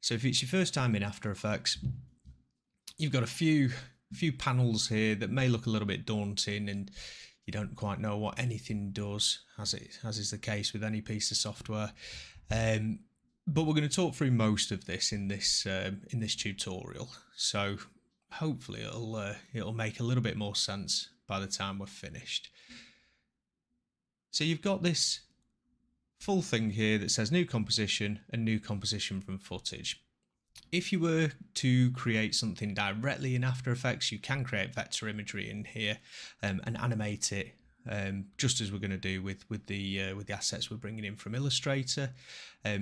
So if it's your first time in After Effects, you've got a few panels here that may look a little bit daunting and you don't quite know what anything does, as is the case with any piece of software. But we're going to talk through most of this in this tutorial. So hopefully it'll make a little bit more sense by the time we're finished. So you've got this full thing here that says new composition and new composition from footage. If you were to create something directly in After Effects, you can create vector imagery in here and animate it, just as we're going to do with the assets we're bringing in from Illustrator.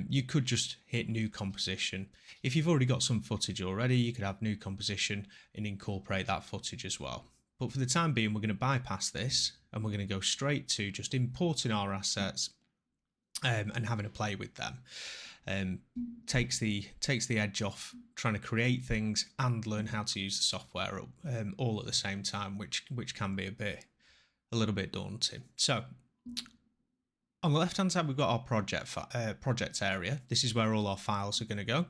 You could just hit new composition. If you've already got some footage already, you could have new composition and incorporate that footage as well. But for the time being, we're going to bypass this and we're going to go straight to just importing our assets and having a play with them. Takes the edge off trying to create things and learn how to use the software all at the same time, which can be a little bit daunting. So on the left hand side, we've got our project area. This is where all our files are going to go.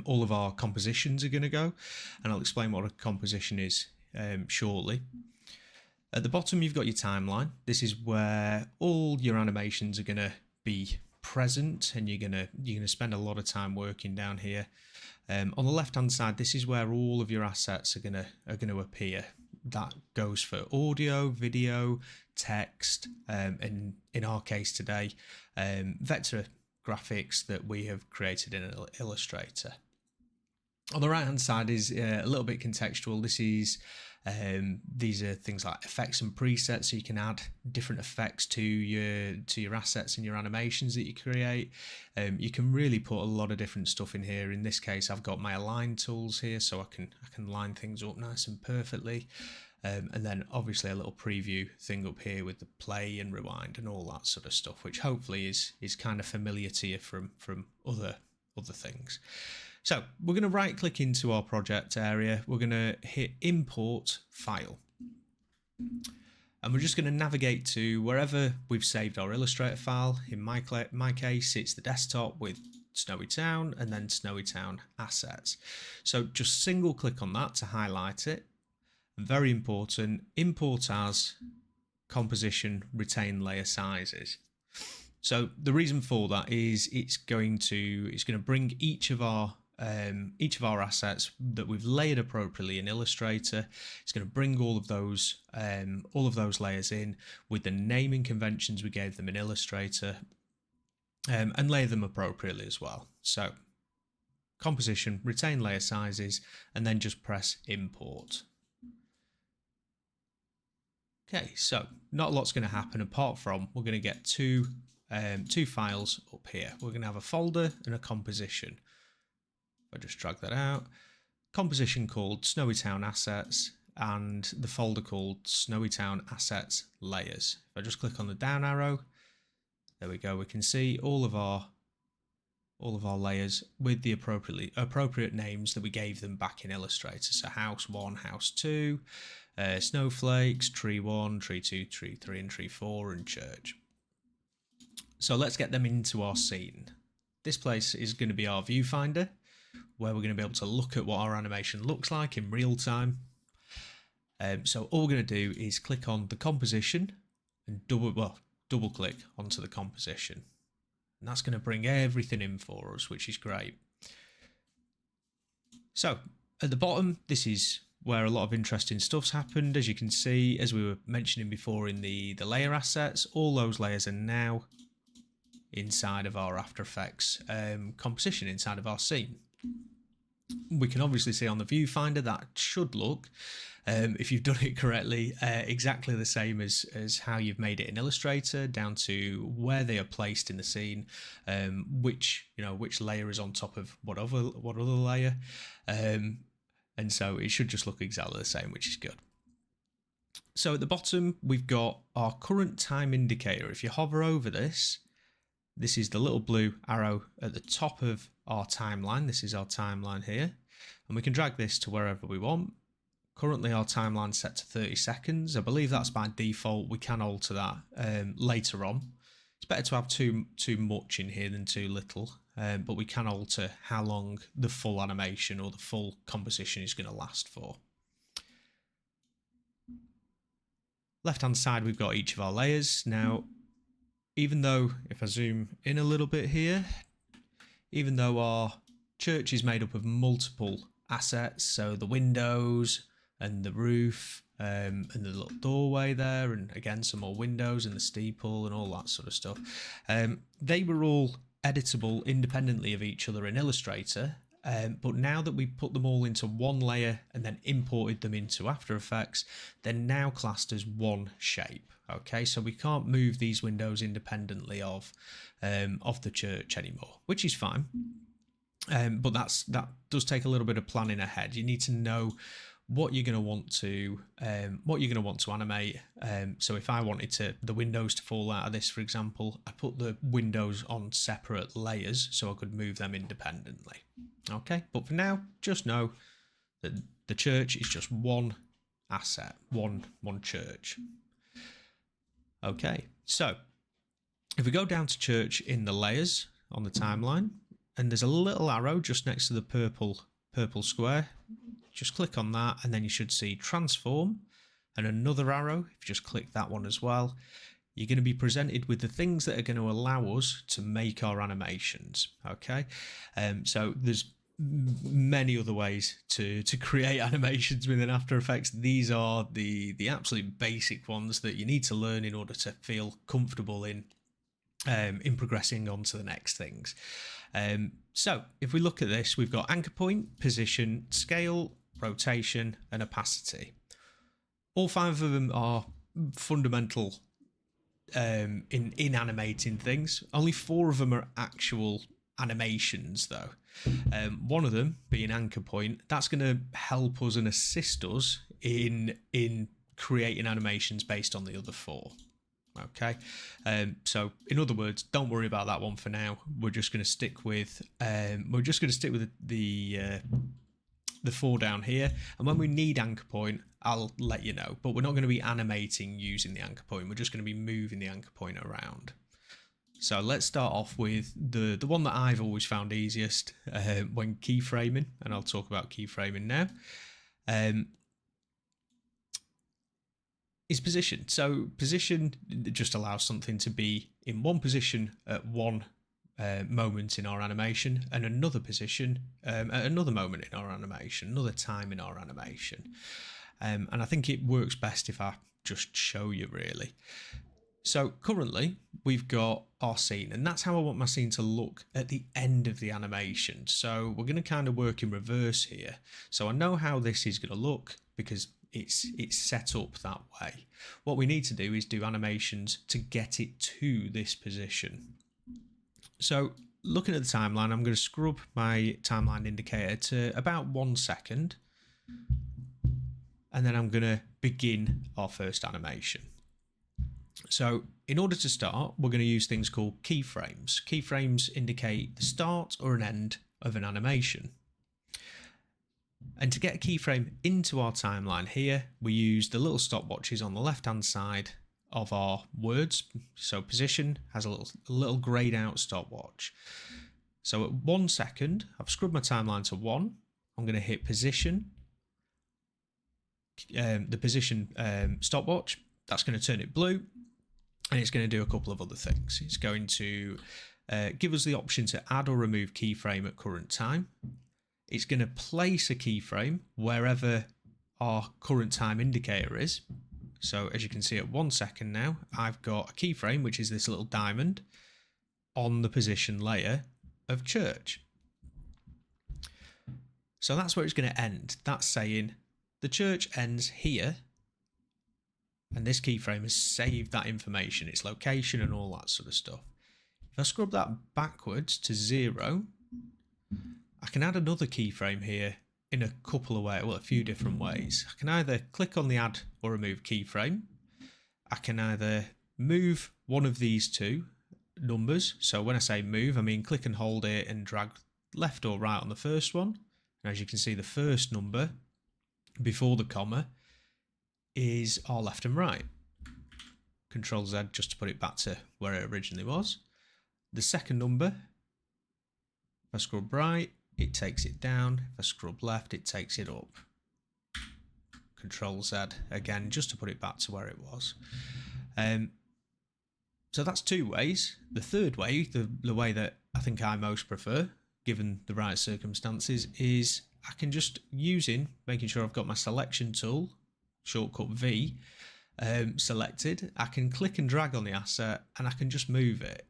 All of our compositions are going to go, and I'll explain what a composition is shortly. At the bottom, you've got your timeline. This is where all your animations are going to be present, and you're gonna spend a lot of time working down here. On the left hand side, this is where all of your assets are gonna appear. That goes for audio, video, text, and in our case today, vector graphics that we have created in Illustrator. On the right hand side is a little bit contextual. These are things like effects and presets, so you can add different effects to your assets and your animations that you create. You can really put a lot of different stuff in here. In this case, I've got my align tools here, so I can line things up nice and perfectly. And then obviously a little preview thing up here with the play and rewind and all that sort of stuff, which hopefully is kind of familiar to you from other things. So we're going to right click into our project area. We're going to hit import file. And we're just going to navigate to wherever we've saved our Illustrator file. In my case, it's the desktop with Snowy Town and then Snowy Town assets. So just single click on that to highlight it. And very important, import as composition retain layer sizes. So the reason for that is it's going to bring each of our assets that we've layered appropriately in Illustrator. It's going to bring all of those layers in with the naming conventions we gave them in Illustrator, and layer them appropriately as well. So composition, retain layer sizes, and then just press import. Okay, so not a lot's going to happen apart from we're going to get two files up here. We're going to have a folder and a composition. I just drag that out. Composition called Snowy Town Assets and the folder called Snowy Town Assets Layers. If I just click on the down arrow, there we go. We can see all of our layers with the appropriate names that we gave them back in Illustrator. So House 1, House 2, Snowflakes, Tree 1, Tree 2, Tree 3, and Tree 4, and Church. So let's get them into our scene. This place is going to be our viewfinder, where we're going to be able to look at what our animation looks like in real time. So all we're going to do is click on the composition and double click onto the composition. And that's going to bring everything in for us, which is great. So at the bottom, this is where a lot of interesting stuff's happened. As you can see, as we were mentioning before in the layer assets, all those layers are now inside of our After Effects composition, inside of our scene. We can obviously see on the viewfinder that should look, if you've done it correctly, exactly the same as how you've made it in Illustrator, down to where they are placed in the scene, which layer is on top of what other layer, and so it should just look exactly the same, which is good. So at the bottom we've got our current time indicator. If you hover over this, this is the little blue arrow at the top of our timeline. This is our timeline here, and we can drag this to wherever we want. Currently our timeline's set to 30 seconds. I believe that's by default. We can alter that later on. It's better to have too much in here than too little. but we can alter how long the full animation or the full composition is going to last for. Left hand side, we've got each of our layers. Now, even though, if I zoom in a little bit here, even though our church is made up of multiple assets, so the windows and the roof and the little doorway there, and again some more windows and the steeple and all that sort of stuff, they were all editable independently of each other in Illustrator, but now that we put them all into one layer and then imported them into After Effects, they're now classed as one shape. Okay, so we can't move these windows independently of the church anymore, which is fine. But that does take a little bit of planning ahead. You need to know what you're going to want to animate. So if I wanted the windows to fall out of this, for example, I put the windows on separate layers so I could move them independently. Okay, but for now, just know that the church is just one asset, one church. Okay, so if we go down to church in the layers on the timeline, and there's a little arrow just next to the purple square, just click on that, and then you should see transform, and another arrow. If you just click that one as well, you're going to be presented with the things that are going to allow us to make our animations. Okay, so there's many other ways to create animations within After Effects. These are the absolute basic ones that you need to learn in order to feel comfortable in progressing on to the next things. So if we look at this, we've got anchor point, position, scale, rotation, and opacity. All 5 of them are fundamental in animating things. Only 4 of them are actual animations though. One of them being anchor point, that's going to help us and assist us in creating animations based on the other 4. Okay, so in other words, don't worry about that one for now. We're just going to stick with the 4 down here, and when we need anchor point, I'll let you know. But we're not going to be animating using the anchor point. We're just going to be moving the anchor point around. So let's start off with the one that I've always found easiest when keyframing, and I'll talk about keyframing now. Is position. So position just allows something to be in one position at one moment in our animation, and another position at another moment in our animation, another time in our animation. And I think it works best if I just show you really. So currently we've got our scene, and that's how I want my scene to look at the end of the animation. So we're going to kind of work in reverse here. So I know how this is going to look because it's set up that way. What we need to do is do animations to get it to this position. So looking at the timeline, I'm going to scrub my timeline indicator to about 1 second, and then I'm going to begin our first animation. So in order to start, we're going to use things called keyframes. Keyframes indicate the start or an end of an animation. And to get a keyframe into our timeline here, we use the little stopwatches on the left-hand side of our words. So position has a little grayed out stopwatch. So at 1 second, I've scrubbed my timeline to 1. I'm going to hit position, the position stopwatch. That's going to turn it blue, and it's going to do a couple of other things. It's going to give us the option to add or remove keyframe at current time. It's going to place a keyframe wherever our current time indicator is. So as you can see at 1 second now, I've got a keyframe, which is this little diamond on the position layer of church. So that's where it's going to end. That's saying the church ends here, and this keyframe has saved that information, its location and all that sort of stuff. If I scrub that backwards to 0, I can add another keyframe here in a couple of ways, well, a few different ways. I can either click on the add or remove keyframe. I can either move one of these 2 numbers. So when I say move, I mean click and hold it and drag left or right on the first one. And as you can see, the first number before the comma is our left and right. Control Z just to put it back to where it originally was. The second number If I scrub right, it takes it down. If I scrub left, it takes it up. Control Z again, just to put it back to where it was. So that's two ways. The third way, the way that I think I most prefer, given the right circumstances, is I can just making sure I've got my selection tool, shortcut V, selected. I can click and drag on the asset and I can just move it.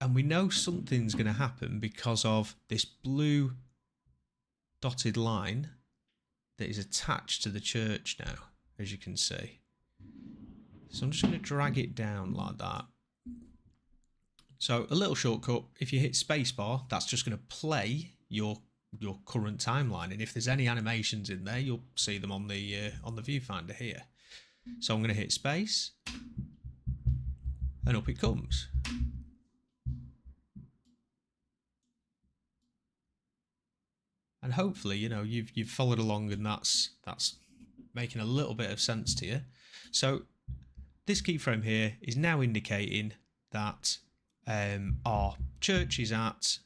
And we know something's going to happen because of this blue dotted line that is attached to the church now, as you can see. So I'm just going to drag it down like that. So a little shortcut, if you hit spacebar, that's just going to play your current timeline, and if there's any animations in there, you'll see them on the viewfinder here. So I'm going to hit space, and up it comes. And hopefully, you've followed along, and that's making a little bit of sense to you. So this keyframe here is now indicating that our church is at,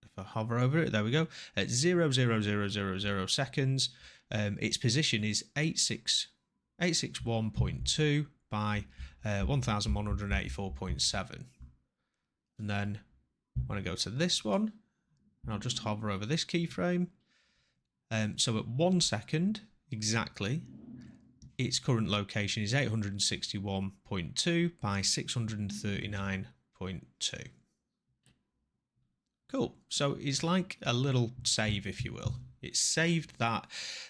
if I hover over it, there we go, at 0.00000 seconds. Its position is 861.2 by 1184.7. And then when I go to this one, and I'll just hover over this keyframe. So at 1 second exactly, its current location is 861.2 by 639.2. Cool. So it's like a little save, if you will. It's saved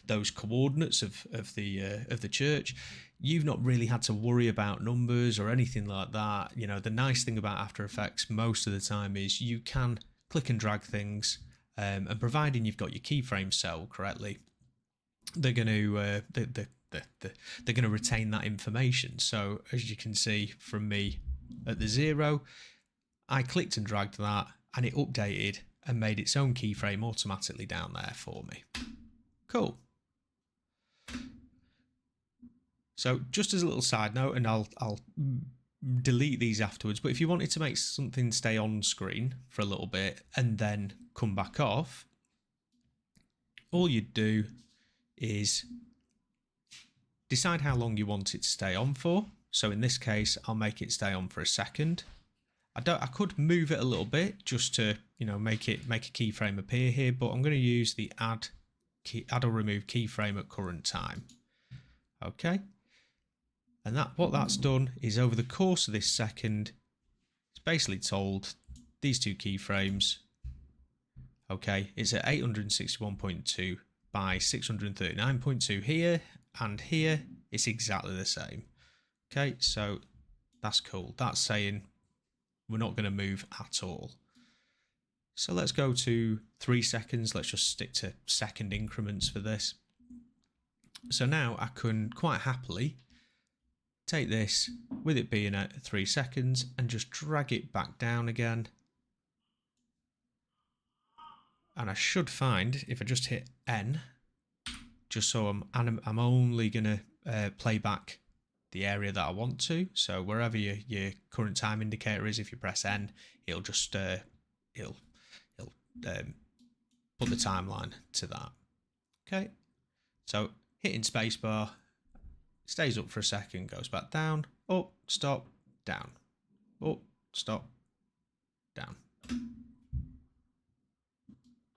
those coordinates of the church. You've not really had to worry about numbers or anything like that. The nice thing about After Effects most of the time is you can click and drag things, and providing you've got your keyframe set up correctly, they're going to they're going to retain that information. So as you can see from me at the 0, I clicked and dragged that, and it updated and made its own keyframe automatically down there for me. Cool. So just as a little side note, and I'll delete these afterwards, but if you wanted to make something stay on screen for a little bit and then come back off, all you'd do is decide how long you want it to stay on for. So in this case, I'll make it stay on for a second. I could move it a little bit just to make a keyframe appear here, but I'm going to use the add or remove keyframe at current time. Okay, and what that's done is over the course of this second, it's basically told these two keyframes. Okay, it's at 861.2 by 639.2 here, and here it's exactly the same. Okay, so that's cool. That's saying we're not going to move at all. So let's go to 3 seconds. Let's just stick to second increments for this. So now I can quite happily take this with it being at 3 seconds and just drag it back down again. And I should find, if I just hit N, just so I'm only going to play back the area that I want to. So wherever your current time indicator is, if you press N, it'll just it'll put the timeline to that. Okay, so hitting spacebar, stays up for a second, goes back down, up, stop, down, up, stop, down.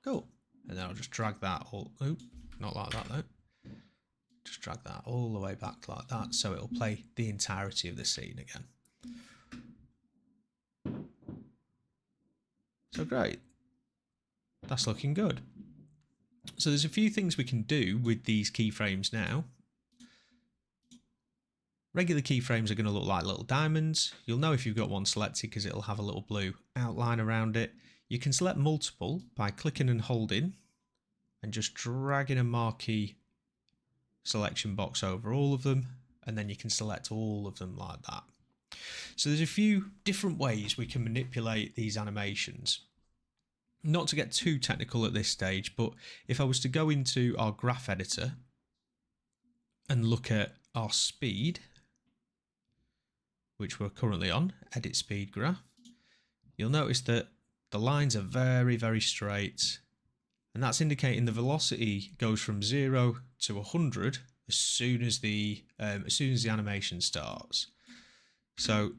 Cool. And then I'll just drag that all, not like that though. Just drag that all the way back like that, so it'll play the entirety of the scene again. So great. That's looking good. So there's a few things we can do with these keyframes now. Regular keyframes are going to look like little diamonds. You'll know if you've got one selected because it'll have a little blue outline around it. You can select multiple by clicking and holding and just dragging a marquee selection box over all of them, and then you can select all of them like that. So there's a few different ways we can manipulate these animations. Not to get too technical at this stage, but if I was to go into our graph editor and look at our speed, which we're currently on, edit speed graph, you'll notice that the lines are very, very straight, and that's indicating the velocity goes from 0 to 100 as soon as the animation starts. So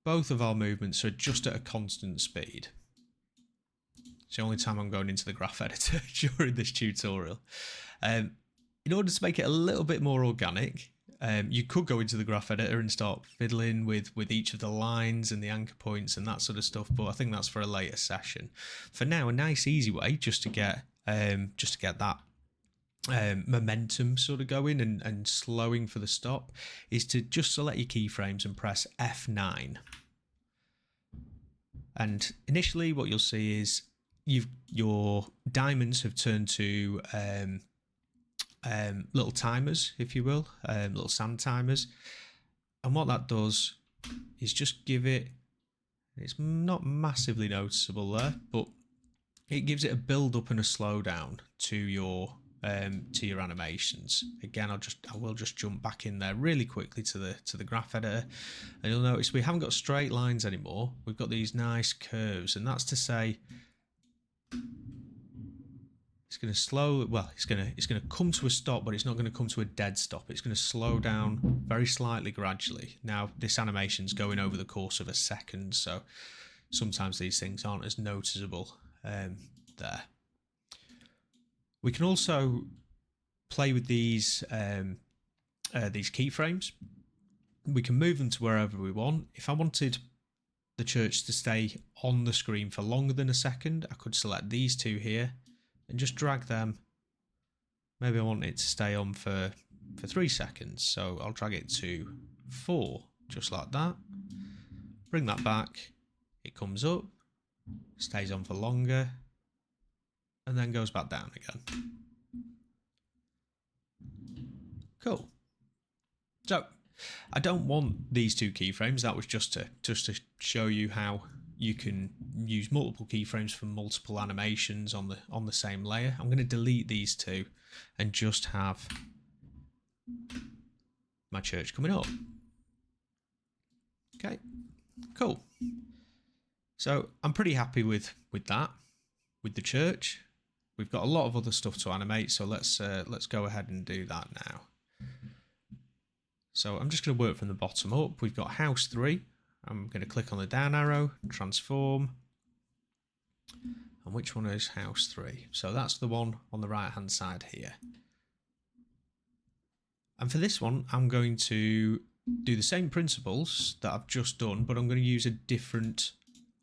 both of our movements are just at a constant speed. It's the only time I'm going into the graph editor during this tutorial. In order to make it a little bit more organic, you could go into the graph editor and start fiddling with each of the lines and the anchor points and that sort of stuff, but I think that's for a later session. For now, a nice easy way just to get that momentum sort of going and slowing for the stop is to just select your keyframes and press F9. And initially what you'll see is your diamonds have turned to little timers, if you will, little sand timers. And what that does is just give it, it's not massively noticeable there, but it gives it a build up and a slowdown to your animations. Again, I will just jump back in there really quickly to the graph editor, and you'll notice we haven't got straight lines anymore. We've got these nice curves, and that's to say it's going to slow. Well, it's going to come to a stop, but it's not going to come to a dead stop. It's going to slow down very slightly gradually. Now, this animation's going over the course of a second, so sometimes these things aren't as noticeable there. We can also play with these keyframes. We can move them to wherever we want. If I wanted the church to stay on the screen for longer than a second, I could select these two here and just drag them. Maybe I want it to stay on for 3 seconds, so I'll drag it to 4, just like that. Bring that back, it comes up, stays on for longer, and then goes back down again. Cool. So I don't want these 2 keyframes. That was just to show you how you can use multiple keyframes for multiple animations on the same layer. I'm going to delete these 2 and just have my church coming up. Okay, cool. So I'm pretty happy with that, with the church. We've got a lot of other stuff to animate, so let's go ahead and do that now. So I'm just going to work from the bottom up. We've got house 3. I'm going to click on the down arrow, transform. And which one is house 3? So that's the one on the right hand side here. And for this one, I'm going to do the same principles that I've just done, but I'm going to use a different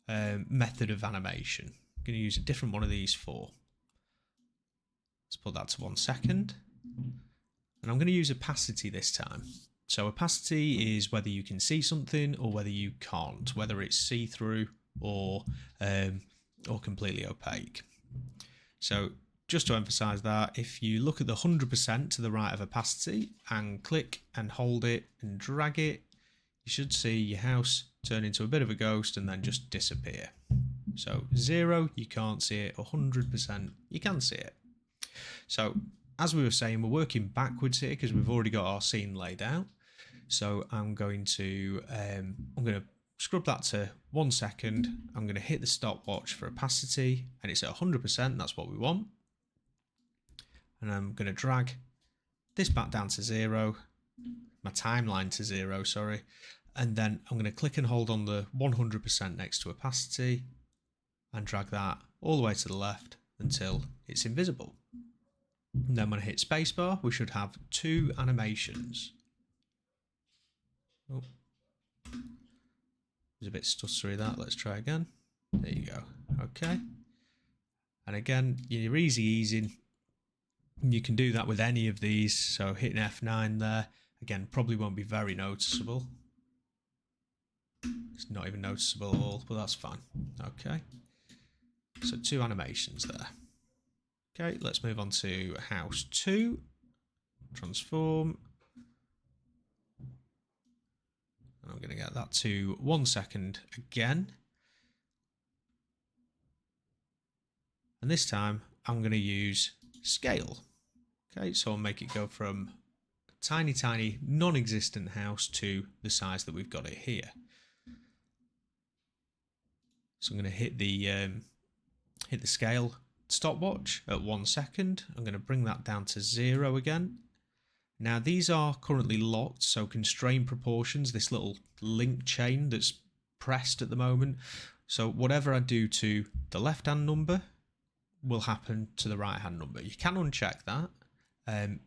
method of animation. I'm going to use a different one of these 4. Let's put that to 1 second. And I'm going to use opacity this time. So opacity is whether you can see something or whether you can't, whether it's see-through or completely opaque. So just to emphasize that, if you look at the 100% to the right of opacity and click and hold it and drag it, you should see your house turn into a bit of a ghost and then just disappear. So 0, you can't see it, 100%, you can see it. So as we were saying, we're working backwards here because we've already got our scene laid out. So I'm going to scrub that to 1 second. I'm going to hit the stopwatch for opacity, and it's at 100%. That's what we want. And I'm going to drag this back down to 0, my timeline to 0, sorry. And then I'm going to click and hold on the 100% next to opacity and drag that all the way to the left until it's invisible. And then when I hit spacebar, we should have 2 animations. Oh, it's a bit stuttery that. Let's try again. There you go. Okay. And again, you're easing. You can do that with any of these. So hitting F9 there, again, probably won't be very noticeable. It's not even noticeable at all, but that's fine. Okay. So 2 animations there. Okay, let's move on to house 2. Transform. And I'm going to get that to 1 second again. And this time I'm going to use scale. Okay, so I'll make it go from a tiny, tiny, non-existent house to the size that we've got it here. So I'm going to hit the scale stopwatch at 1 second. I'm going to bring that down to 0 again. Now these are currently locked, so constrain proportions, this little link chain that's pressed at the moment. So whatever I do to the left hand number will happen to the right hand number. You can uncheck that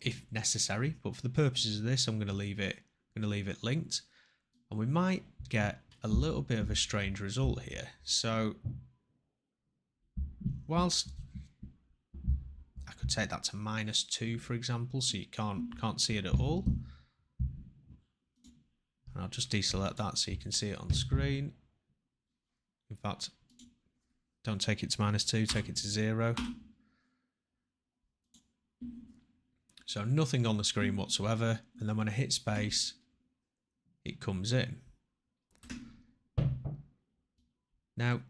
if necessary, but for the purposes of this, I'm going to leave it linked, and we might get a little bit of a strange result here. So whilst I could take that to -2, for example, so you can't see it at all. And I'll just deselect that so you can see it on the screen. In fact, don't take it to -2, take it to 0. So nothing on the screen whatsoever. And then when I hit space, it comes in. Now,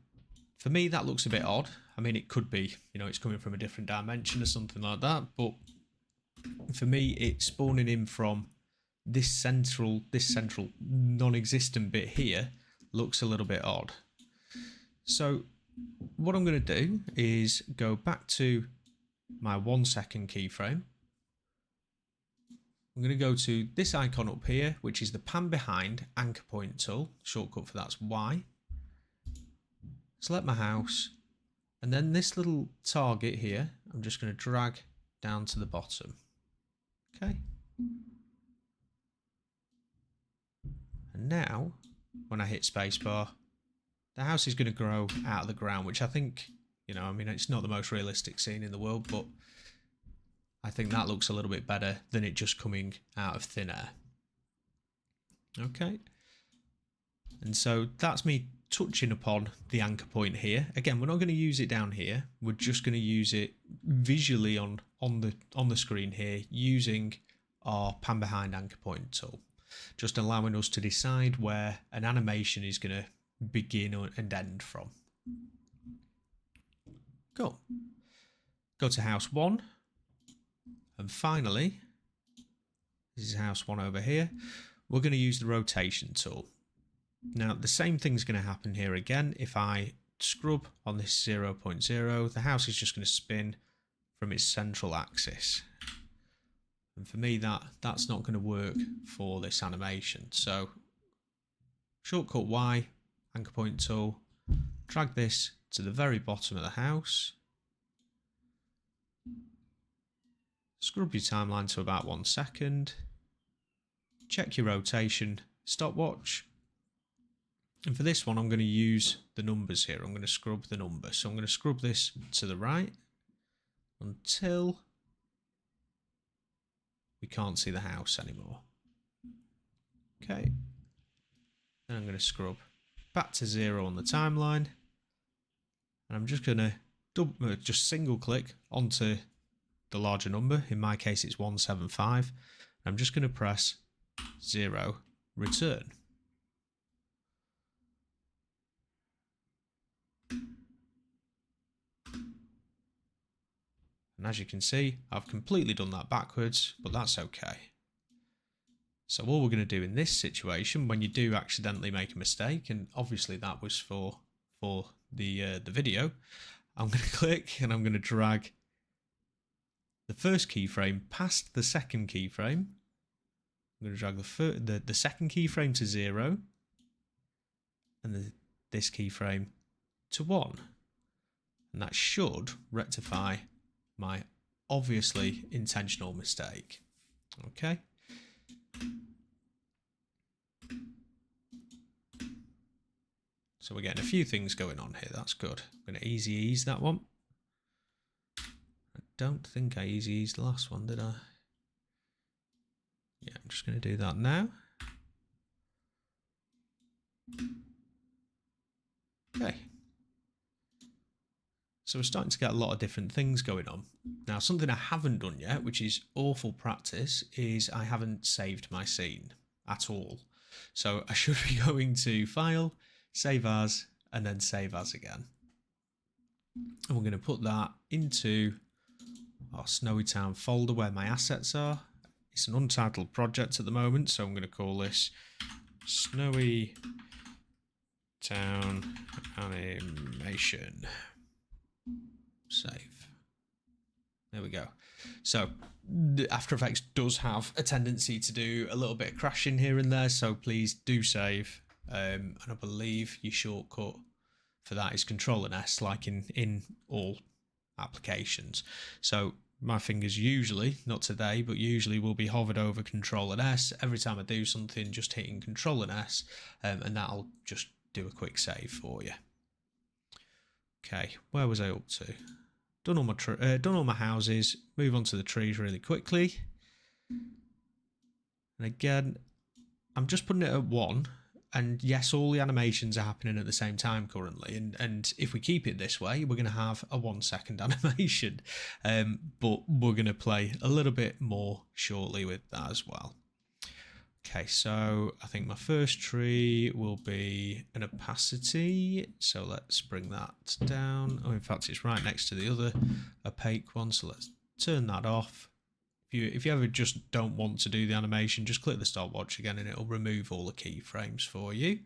for me, that looks a bit odd. I mean, it could be, it's coming from a different dimension or something like that. But for me, it's spawning in from this central non-existent bit here looks a little bit odd. So what I'm going to do is go back to my 1 second keyframe. I'm going to go to this icon up here, which is the pan behind anchor point tool. Shortcut for that's Y. Select my house, and then this little target here, I'm just going to drag down to the bottom. Okay. And now, when I hit spacebar, the house is going to grow out of the ground, which I think, it's not the most realistic scene in the world, but I think that looks a little bit better than it just coming out of thin air. Okay. And so that's me touching upon the anchor point here. Again, we're not going to use it down here. We're just going to use it visually on the screen here using our pan behind anchor point tool, just allowing us to decide where an animation is going to begin and end from. Cool. Go to house 1, and finally, this is house 1 over here. We're going to use the rotation tool. Now, the same thing's going to happen here again. If I scrub on this 0.0, the house is just going to spin from its central axis. And for me, that's not going to work for this animation. So, shortcut Y, anchor point tool, drag this to the very bottom of the house. Scrub your timeline to about 1 second. Check your rotation stopwatch. And for this one, I'm going to use the numbers here. I'm going to scrub the numbers. So I'm going to scrub this to the right until we can't see the house anymore. Okay. Then I'm going to scrub back to 0 on the timeline. And I'm just going to just single click onto the larger number. In my case, it's 175. I'm just going to press 0, return. And as you can see, I've completely done that backwards, but that's okay. So all we're going to do in this situation, when you do accidentally make a mistake, and obviously that was for the video, I'm going to click and I'm going to drag the first keyframe past the second keyframe. I'm going to drag the second keyframe to 0 and this keyframe to 1. And that should rectify my obviously intentional mistake. Okay. So we're getting a few things going on here. That's good. I'm going to easy ease that one. I don't think I easy eased the last one, did I? Yeah, I'm just going to do that now. Okay. So we're starting to get a lot of different things going on. Now, something I haven't done yet, which is awful practice, is I haven't saved my scene at all. So I should be going to File, Save As, and then Save As again. And we're going to put that into our Snowy Town folder where my assets are. It's an untitled project at the moment, so I'm going to call this Snowy down animation. Save. There we go. So After Effects does have a tendency to do a little bit of crashing here and there, so please do save. And I believe your shortcut for that is Control and S, like in all applications. So my fingers usually, not today, but usually will be hovered over Control and S. Every time I do something, just hitting Control and S, and that'll just do a quick save for you. Okay, where was I up to? Done all my houses. Move on to the trees really quickly. And again, I'm just putting it at 1. And yes, all the animations are happening at the same time currently. And if we keep it this way, we're going to have a 1-second animation. But we're going to play a little bit more shortly with that as well. Okay, so I think my first tree will be an opacity. So let's bring that down. Oh, in fact, it's right next to the other opaque one. So let's turn that off. If you ever just don't want to do the animation, just click the stopwatch again and it'll remove all the keyframes for you.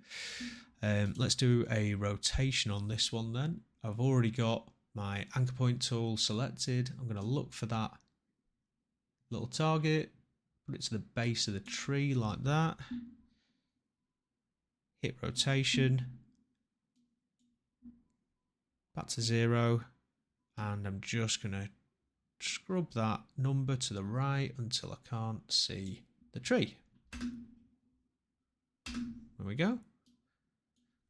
Let's do a rotation on this one then. I've already got my anchor point tool selected. I'm going to look for that little target, put it to the base of the tree like that. Hit rotation, back to 0, and I'm just going to scrub that number to the right until I can't see the tree. There we go.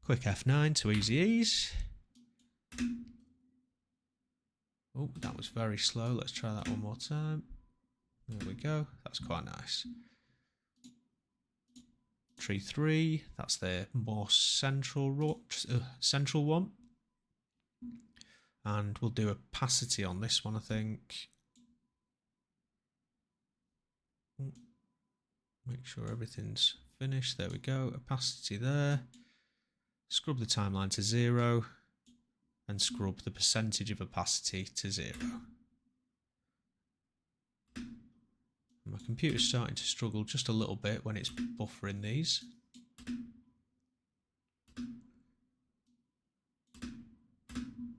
Quick F9 to easy ease. Oh, that was very slow. Let's try that one more time. There we go. That's quite nice. Tree 3. That's the more central one. And we'll do opacity on this one, I think. Make sure everything's finished. There we go. Opacity there. Scrub the timeline to 0. And scrub the percentage of opacity to 0. My computer's starting to struggle just a little bit when it's buffering these.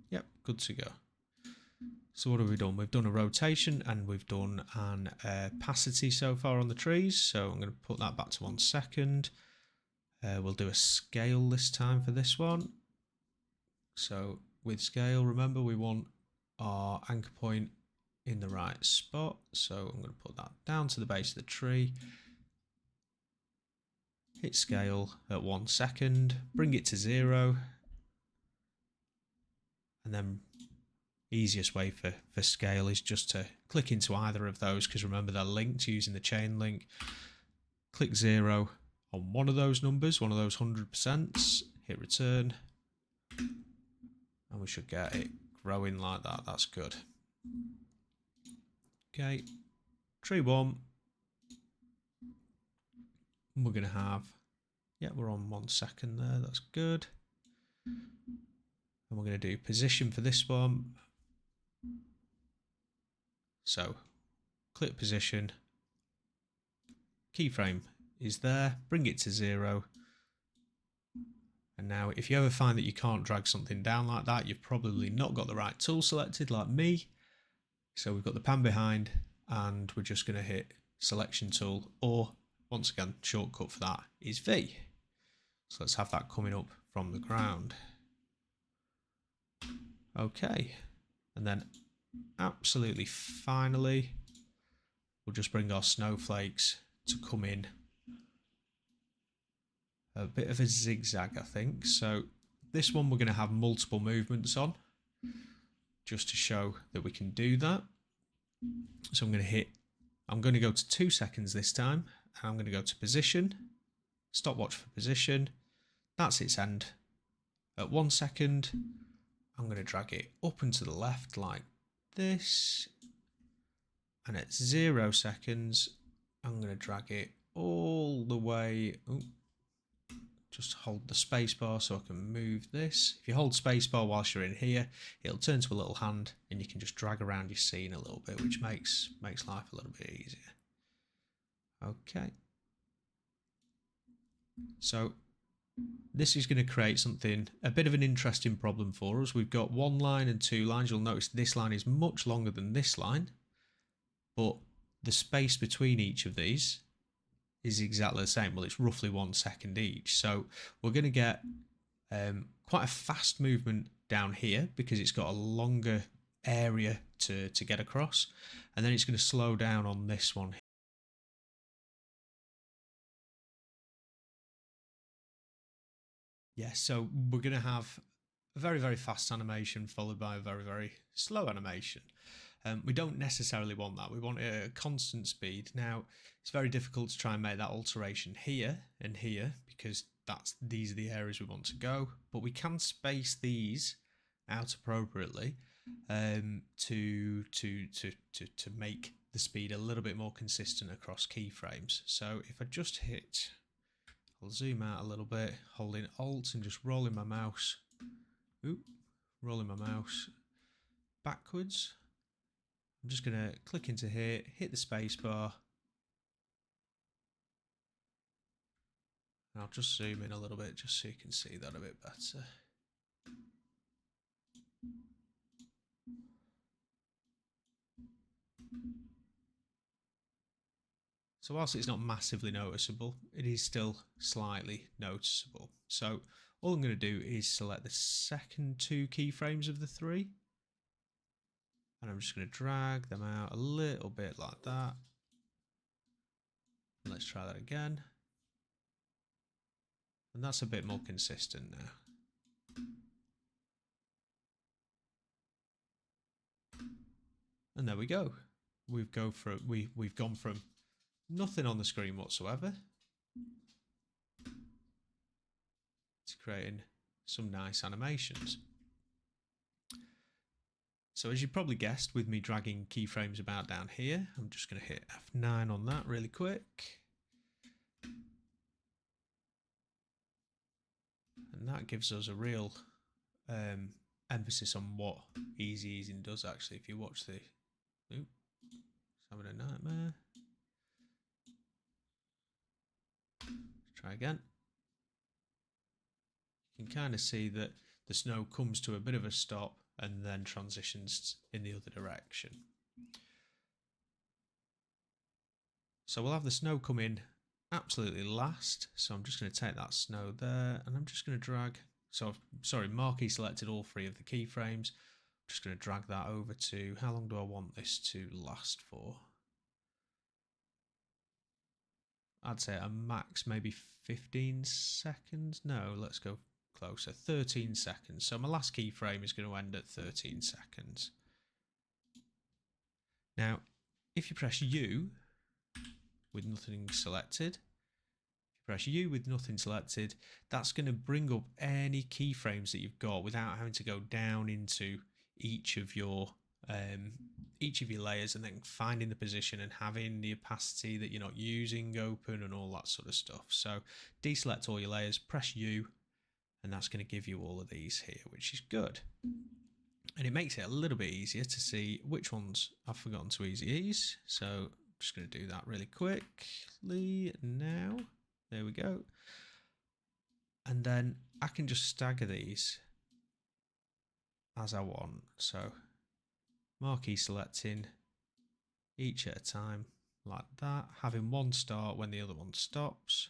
Yep, good to go. So what have we done? We've done a rotation and we've done an opacity so far on the trees. So I'm going to put that back to 1 second. We'll do a scale this time for this one. So with scale, remember we want our anchor point in the right spot. So I'm going to put that down to the base of the tree. Hit scale at 1 second. Bring it to 0. And then easiest way for scale is just to click into either of those, because remember they're linked using the chain link. Click 0 on one of those numbers, one of those 100%, hit return, and we should get it growing like that. That's good. Okay, tree 1, we're going to have, yeah, we're on 1 second there, that's good. And we're going to do position for this one. So click position, keyframe is there, bring it to 0. And now if you ever find that you can't drag something down like that, you've probably not got the right tool selected like me. So we've got the pan behind and we're just going to hit selection tool, or once again, shortcut for that is V. So let's have that coming up from the ground. Okay, and then absolutely finally, we'll just bring our snowflakes to come in a bit of a zigzag, I think. So this one we're going to have multiple movements on, just to show that we can do that. So I'm going to go to 2 seconds this time, and I'm going to go to position, stopwatch for position. That's its end. At 1 second, I'm going to drag it up and to the left like this. And at 0 seconds, I'm going to drag it all the way. Ooh, just hold the spacebar so I can move this. If you hold spacebar whilst you're in here, it'll turn to a little hand and you can just drag around your scene a little bit, which makes life a little bit easier. Okay. So this is going to create something, a bit of an interesting problem for us. We've got one line and two lines. You'll notice this line is much longer than this line, but the space between each of these is exactly the same. Well, it's roughly 1 second each. So we're going to get quite a fast movement down here because it's got a longer area to get across, and then it's going to slow down on this one. Yeah, so we're going to have a very, very fast animation followed by a very, very slow animation. We don't necessarily want that. We want it at a constant speed. Now, it's very difficult to try and make that alteration here and here because these are the areas we want to go, but we can space these out appropriately to make the speed a little bit more consistent across keyframes. So if I just hit, I'll zoom out a little bit, holding Alt and just rolling my mouse, backwards. I'm just going to click into here, hit the space bar, and I'll just zoom in a little bit just so you can see that a bit better. So whilst it's not massively noticeable, it is still slightly noticeable. So all I'm going to do is select the second two keyframes of the three, and I'm just going to drag them out a little bit like that. Let's try that again. And that's a bit more consistent now. And there we go. We've gone from nothing on the screen whatsoever to creating some nice animations. So as you probably guessed, with me dragging keyframes about down here, I'm just going to hit F9 on that really quick. And that gives us a real emphasis on what easy easing does actually. If you watch the, it's having a nightmare. Let's try again. You can kind of see that the snow comes to a bit of a stop and then transitions in the other direction. So we'll have the snow come in absolutely last. So I'm just going to take that snow there and I'm just going to drag. So sorry, marquee selected all three of the keyframes. I'm just going to drag that over to, how long do I want this to last for? I'd say a max maybe 15 seconds. No, let's go closer, 13 seconds. So my last keyframe is going to end at 13 seconds. Now, if you press U with nothing selected, that's going to bring up any keyframes that you've got without having to go down into each of your layers and then finding the position and having the opacity that you're not using open and all that sort of stuff. So deselect all your layers, press U, and that's going to give you all of these here, which is good. And it makes it a little bit easier to see which ones I've forgotten to easy ease. So I'm just going to do that really quickly now. There we go. And then I can just stagger these as I want. So marquee selecting each at a time like that, having one start when the other one stops.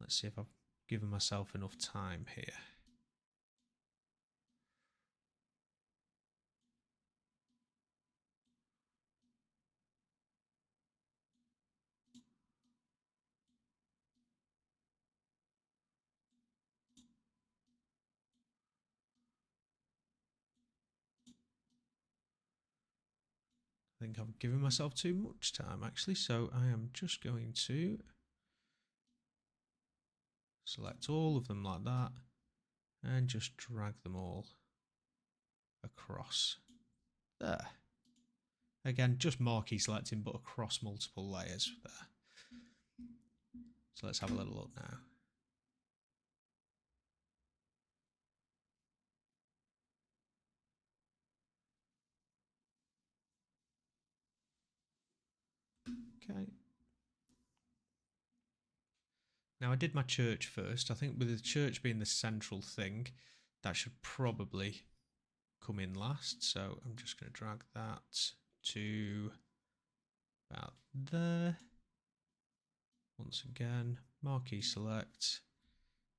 Let's see if I've given myself enough time here. I think I've given myself too much time actually, so I am just going to select all of them like that and just drag them all across there. Again, just marquee selecting but across multiple layers there. So let's have a little look now. Okay. Now I did my church first. I think with the church being the central thing, that should probably come in last. So I'm just going to drag that to about there. Once again, marquee select.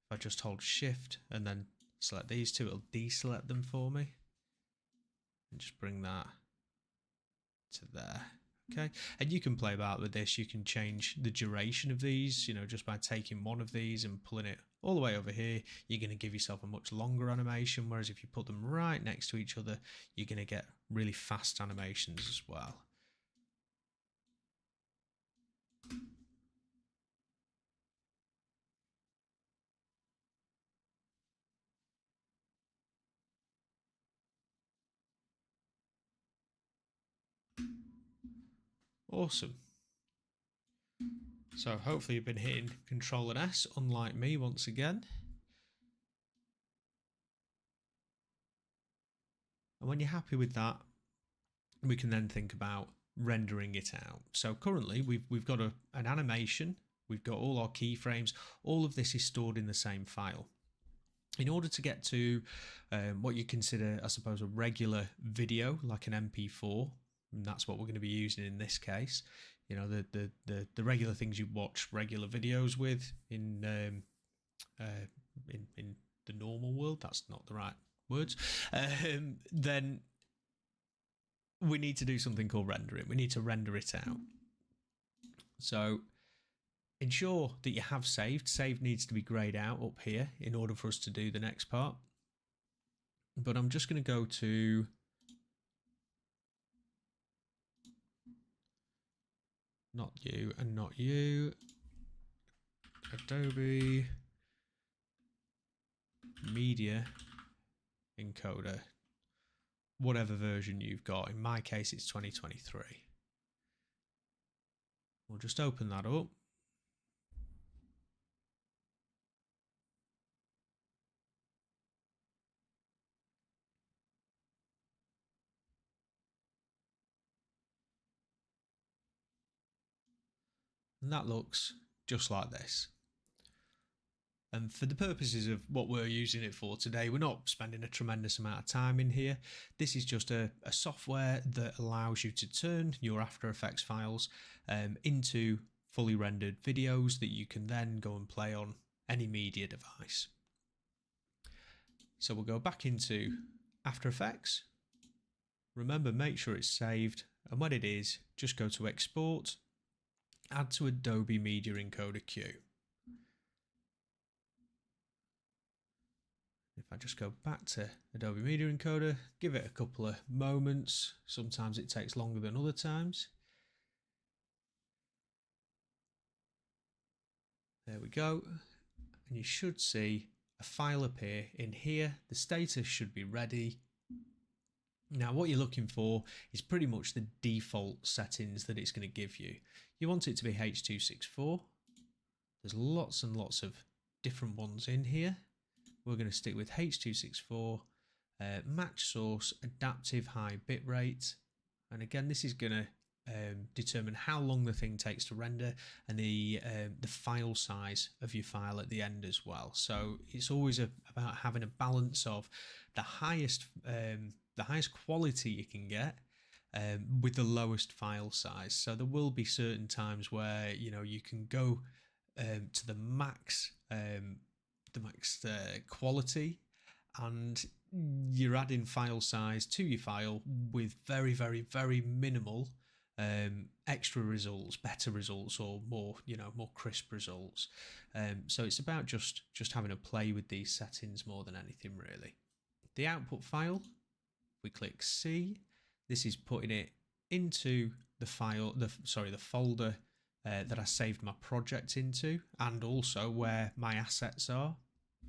If I just hold shift and then select these two, it'll deselect them for me. And just bring that to there. Okay, and you can play about with this. You can change the duration of these, you know, just by taking one of these and pulling it all the way over here. You're going to give yourself a much longer animation, whereas if you put them right next to each other, you're going to get really fast animations as well. Awesome. So hopefully you've been hitting Control and S, unlike me once again. And when you're happy with that, we can then think about rendering it out. So currently we've got an animation, we've got all our keyframes, all of this is stored in the same file. In order to get to what you consider, I suppose, a regular video, like an MP4, and that's what we're going to be using in this case. You know, the regular things you watch regular videos with in the normal world. That's not the right words. Then we need to do something called rendering. We need to render it out. So ensure that you have saved. Save needs to be grayed out up here in order for us to do the next part. But I'm just going to go to not you and not you. Adobe Media Encoder. Whatever version you've got. In my case, it's 2023. We'll just open that up. And that looks just like this. And for the purposes of what we're using it for today, we're not spending a tremendous amount of time in here. This is just a software that allows you to turn your After Effects files into fully rendered videos that you can then go and play on any media device. So we'll go back into After Effects. Remember, make sure it's saved. And when it is, just go to Export, Add to Adobe Media Encoder Queue. If I just go back to Adobe Media Encoder, give it a couple of moments. Sometimes it takes longer than other times. There we go. And you should see a file appear in here. The status should be ready. Now what you're looking for is pretty much the default settings that it's going to give you. You want it to be H.264. There's lots and lots of different ones in here. We're going to stick with H.264, match source, adaptive high bitrate. And again, this is going to determine how long the thing takes to render and the file size of your file at the end as well. So it's always about having a balance of the highest quality you can get with the lowest file size. So there will be certain times where you can go to the max quality, and you're adding file size to your file with very, very, very minimal extra results, better results, or more crisp results. So it's about just having a play with these settings more than anything really. The output file, we click C. This is putting it into the file, the folder that I saved my project into, and also where my assets are,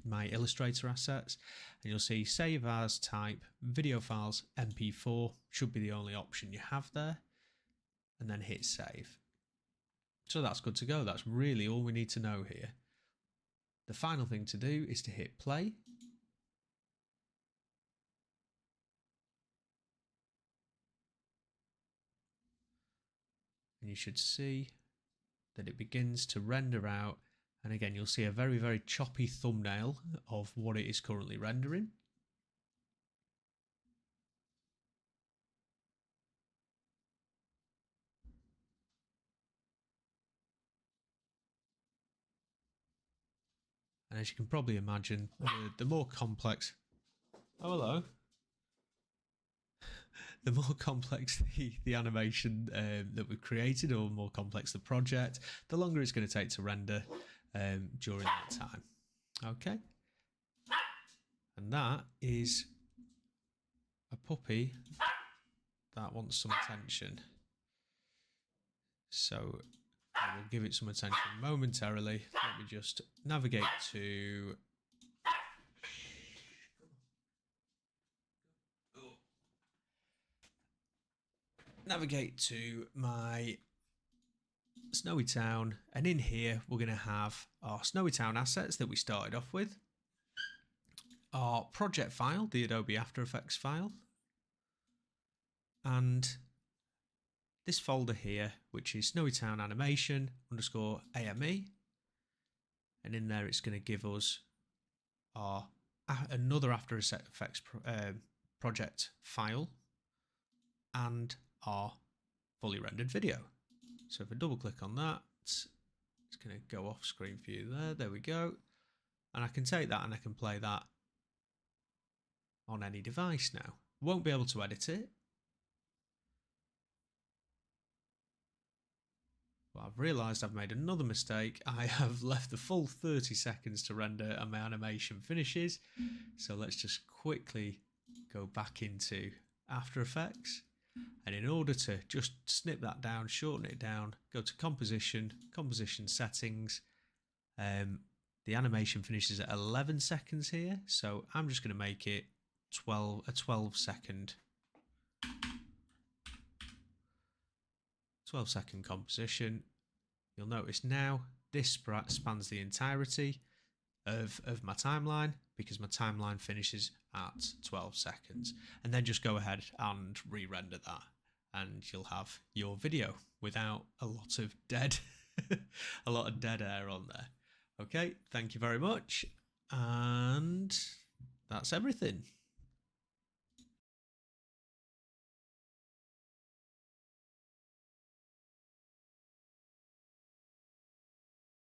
my Illustrator assets. And you'll see save as type video files MP4 should be the only option you have there, and then hit save. So that's good to go. That's really all we need to know here. The final thing to do is to hit play. And you should see that it begins to render out And again, you'll see a very, very choppy thumbnail of what it is currently rendering. And as you can probably imagine, the more complex... Oh, hello. The more complex the animation that we've created, or more complex the project, the longer it's going to take to render during that time. Okay. And that is a puppy that wants some attention. So I will give it some attention momentarily. Let me just navigate to... Navigate to my Snowy Town, and in here we're going to have our Snowy Town assets that we started off with, our project file, the Adobe After Effects file, and this folder here, which is Snowy Town Animation _AME, and in there it's going to give us our another After Effects project file and our fully rendered video. So if I double click on that, it's going to go off screen for you there. There we go. And I can take that and I can play that on any device now. Won't be able to edit it. But I've realised I've made another mistake. I have left the full 30 seconds to render and my animation finishes. So let's just quickly go back into After Effects. And in order to just snip that down, shorten it down, go to composition settings. The animation finishes at 11 seconds here, so I'm just going to make it a 12 second composition. You'll notice now this spans the entirety of my timeline, because my timeline finishes at 12 seconds, and then just go ahead and re-render that and you'll have your video without a lot of dead air on there. Okay, thank you very much, and that's everything.